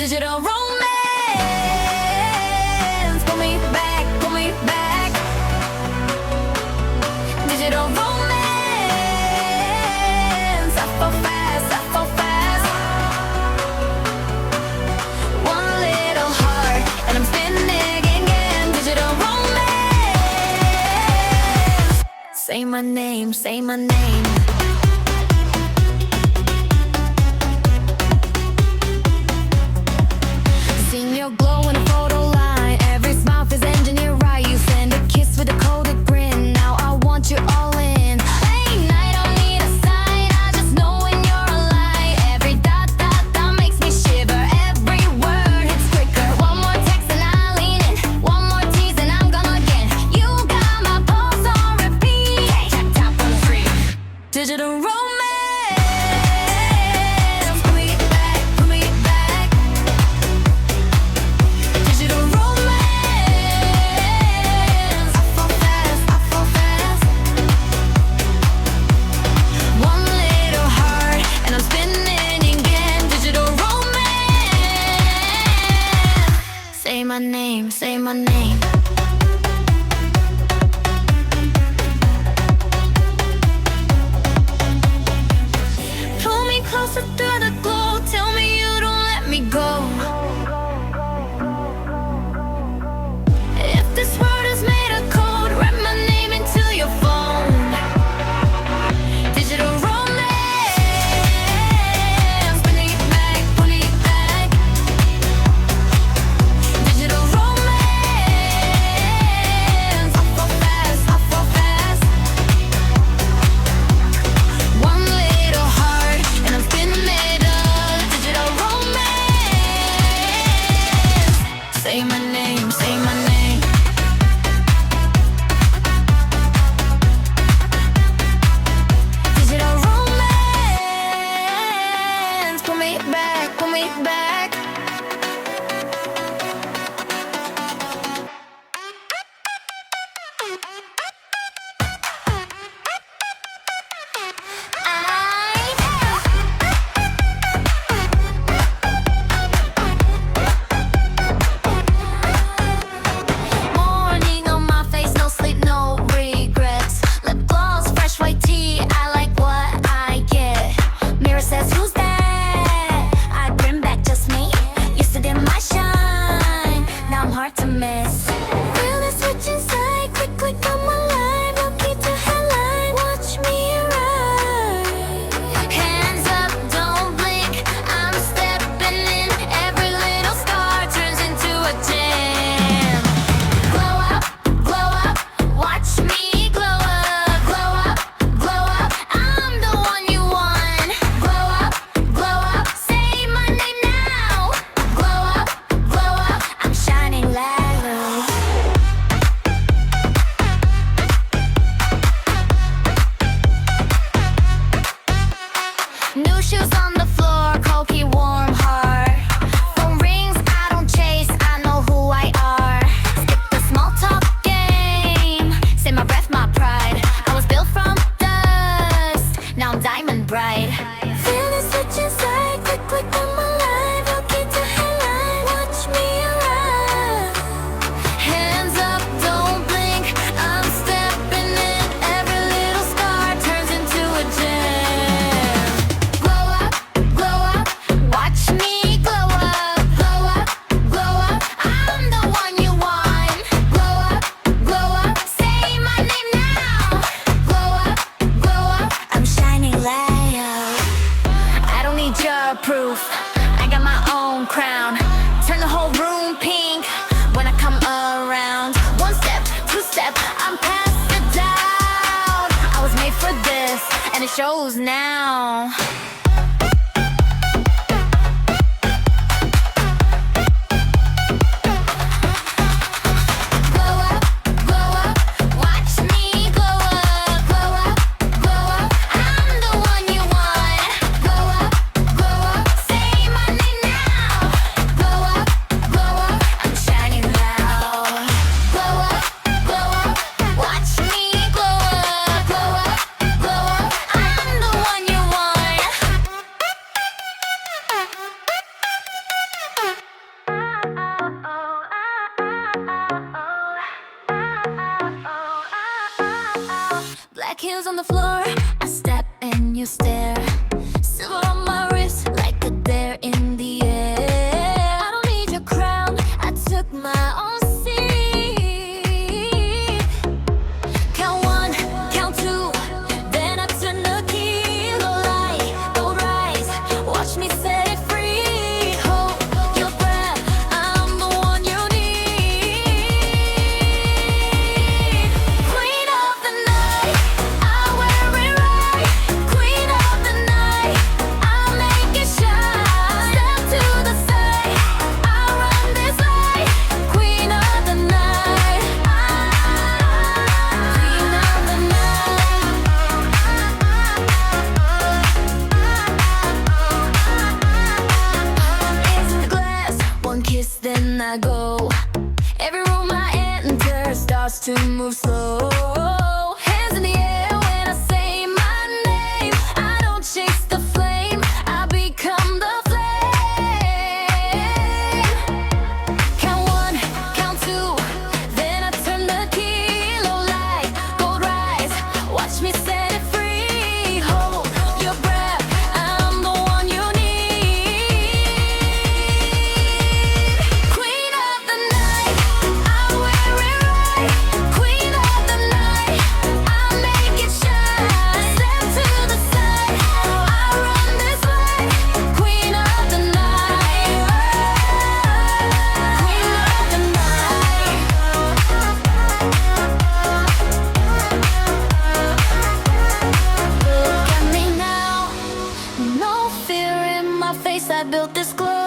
Digital romance, pull me back, pull me back. Digital romance, I fall fast, I fall fast. One little heart, and I'm spinning again. Digital romance. Say my name, say my name. Seen your glow in a photo line. Every smile is engineered right. You send a kiss with a coded grin. Now I want you all in. Late night, don't need a sign. I just know when you're alive. Every dot, dot, dot makes me shiver. Every word hits quicker. One more text and I lean in. One more tease and I'm gone again. You got my pulse on repeat. Tap, tap on the free. Digital romance. Put me back, put me back. Digital romance. I fall fast, I fall fast. One little heart, and I'm spinning again. Digital romance. Say my name, say my name. Pull me closer through the glow. Tell me you don't let me go. If this world is made of code, write my name into your phone. Digital romance, put it back, put it back. Digital romance, I fall fast, I fall fast. One little heart, and I'm spinning it up. Digital romance. Say my name, say my name. Digital romance, pull me back, pull me back. Morning on my face, no sleep, no regrets. Lip gloss, fresh white tea, I like what I get. Mirror says, who's that? I bring back just me. Used to dim my shine, now I'm hard to miss. Feel the switch inside, click, click on my life. No key to headline, watch me arrive. Hands up, don't blink, I'm stepping in. Every little scar turns into a gem. Glow up, watch me glow up. Glow up, I'm the one you want. Glow up, say my name now. Glow up, I'm shining loud. New shoes on the floor, cold warm heart. Phone rings, I don't chase, I know who I are. Skip the small talk game, save my breath, my pride. I was built from dust, now I'm diamond bright. Feel the switch inside, click, click on my life. No key to headline, watch me arrive. Hands up, don't blink, I'm stepping in. Every little scar turns into a gem. Glow up, watch me glow up. Glow up, I'm the one you want. Glow up, say my name now. Glow up, I'm shining loud. I don't need your proof, I got my own crown. Turn the whole room pink when I come around. One step, two step, I'm past the doubt. I was made for this, and it shows now. Glow up, watch me glow up. Glow up, I'm the one you want. Glow up, say my name now. Glow up, I'm shining loud. Glow up, watch me glow up. Glow up, I'm the one you want. Black heels on the floor, I step and you stare. Silver on my wrist, like a dare in the air. I don't need your crown, I took my own seat. Count one, count two, then I turn the key. Low light, gold rise, watch me set it free. Hold your breath, I'm the one you need. Queen of the night, I wear it right. Queen of the night, I make it shine. Step to the side, I run this light. Queen of the night, Queen of the night. It's the glass, one kiss then I go. Every room I enter starts to move slow. Hands in the air when I say my name. I don't chase the flame, I become the flame. Count one, count two, then I turn the key. Low light, gold rise, watch me set it free. Hold your breath, I'm the one you need. Queen of the night, I wear it right. Queen of the night, I make it shine. Step to the side, I run this light. Queen of the night, Queen of the night. Look at me now, no fear in my face. I built this glow.